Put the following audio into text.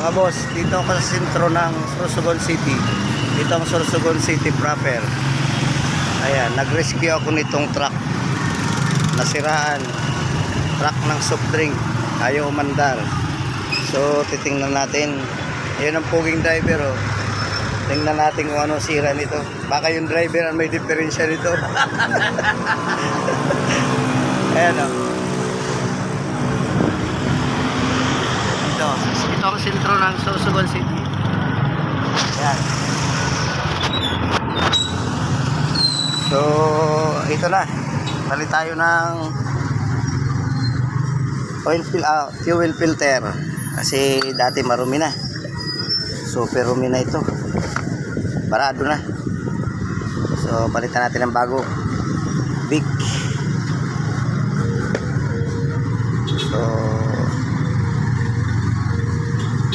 Mga boss, dito ako sa sentro ng Sorsogon City. Dito ang Sorsogon City proper. Ayan, nag-rescue ako nitong truck. Nasiraan. Truck ng soft drink. Ayaw umandar. So, titingnan natin. Ayan ang puging driver, oh. Tingnan natin kung ano sira nito. Baka yung driver ang may diferensya nito. Ayan, oh. Ito ang sentro ng Sorsogon City. Ayan. So, ito na. Bali tayo ng fuel filter. Kasi dati marumi na. Super rumi na ito. Barado na. So, palitan natin ng bago. Big. So,